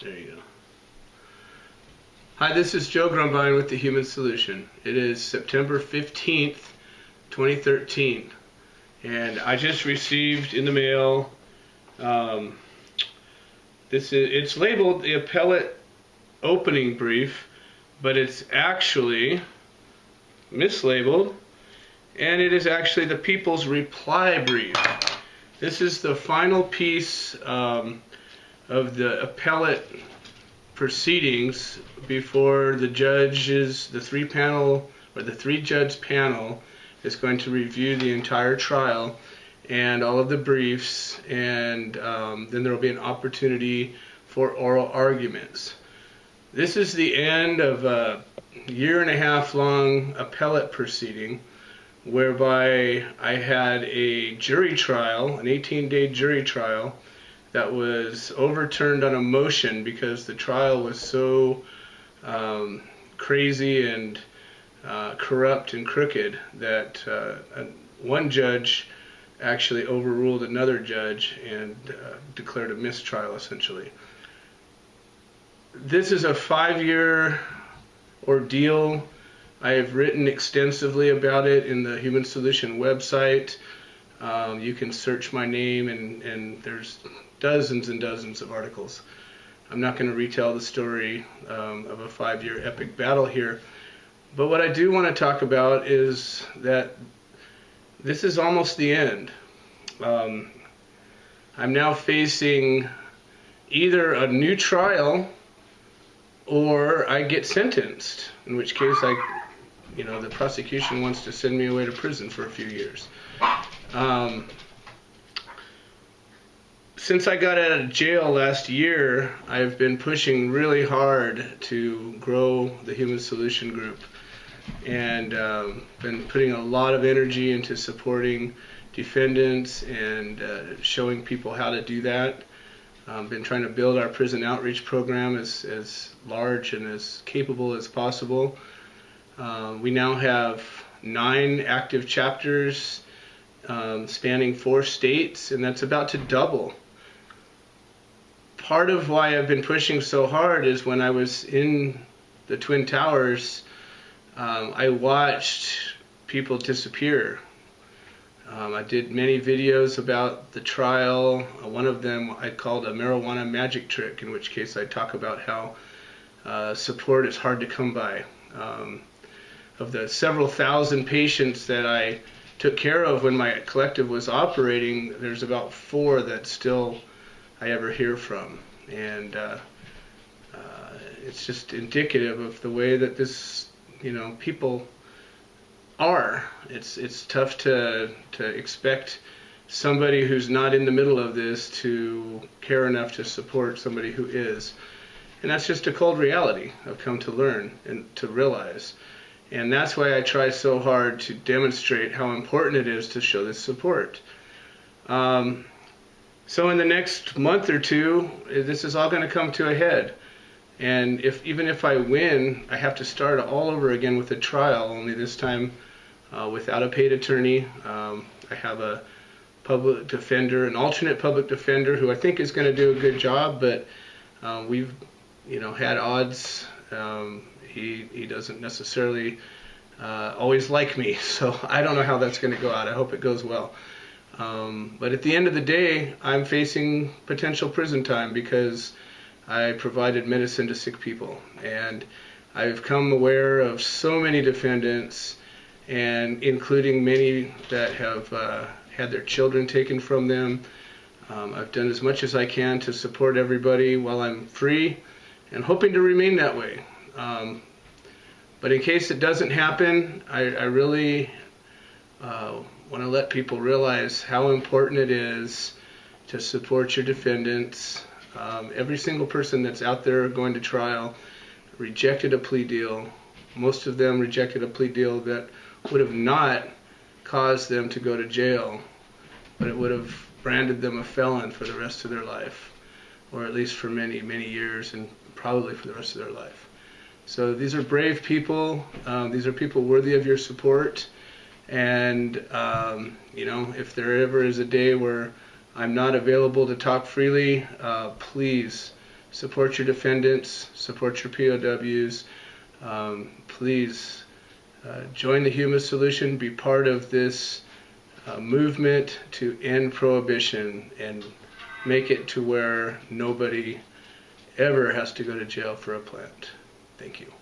There you go. Hi, this is Joe Grumbine with The Human Solution. It is September 15th, 2013, and I just received in the mail, it's labeled the Appellate opening brief, but it's actually mislabeled, and it is actually the People's reply brief. This is the final piece of the Appellate proceedings before the judges, the three-judge panel is going to review the entire trial and all of the briefs, and then there will be an opportunity for oral arguments. This is the end of a year-and-a-half-long appellate proceeding whereby I had a jury trial, an 18-day jury trial, that was overturned on a motion because the trial was so crazy and corrupt and crooked that one judge actually overruled another judge and declared a mistrial, essentially. This is a 5-year ordeal. I have written extensively about it in the Human Solution website. You can search my name, and there's dozens and dozens of articles. I'm not going to retell the story of a 5-year epic battle here, but what I do want to talk about is that this is almost the end. I'm now facing either a new trial or I get sentenced, in which case the prosecution wants to send me away to prison for a few years. Since I got out of jail last year, I've been pushing really hard to grow the Human Solution group, and been putting a lot of energy into supporting defendants and showing people how to do that. Been trying to build our prison outreach program as large and as capable as possible. We now have 9 active chapters spanning 4 states, and that's about to double. Part of why I've been pushing so hard is when I was in the Twin Towers, I watched people disappear. I did many videos about the trial. One of them I called a marijuana magic trick, in which case I talk about how support is hard to come by. Of the several thousand patients that I took care of when my collective was operating, there's about 4 that still I ever hear from, and it's just indicative of the way that this, people are. It's tough to expect somebody who's not in the middle of this to care enough to support somebody who is, and that's just a cold reality I've come to learn and to realize. And that's why I try so hard to demonstrate how important it is to show this support. So in the next month or two, this is all going to come to a head. And even if I win, I have to start all over again with a trial, only this time without a paid attorney. I have a public defender, an alternate public defender, who I think is going to do a good job, but we've had odds. He doesn't necessarily always like me, so I don't know how that's going to go out. I hope it goes well. But at the end of the day, I'm facing potential prison time because I provided medicine to sick people. And I've come aware of so many defendants, and including many that have had their children taken from them. I've done as much as I can to support everybody while I'm free, and hoping to remain that way. But in case it doesn't happen, I really want to let people realize how important it is to support your defendants. Every single person that's out there going to trial rejected a plea deal. Most of them rejected a plea deal that would have not caused them to go to jail, but it would have branded them a felon for the rest of their life, or at least for many, many years, and probably for the rest of their life. So these are brave people. These are people worthy of your support. And, if there ever is a day where I'm not available to talk freely, please Support your defendants, support your POWs. Please join the Human Solution, be part of this movement to end prohibition and make it to where nobody ever has to go to jail for a plant. Thank you.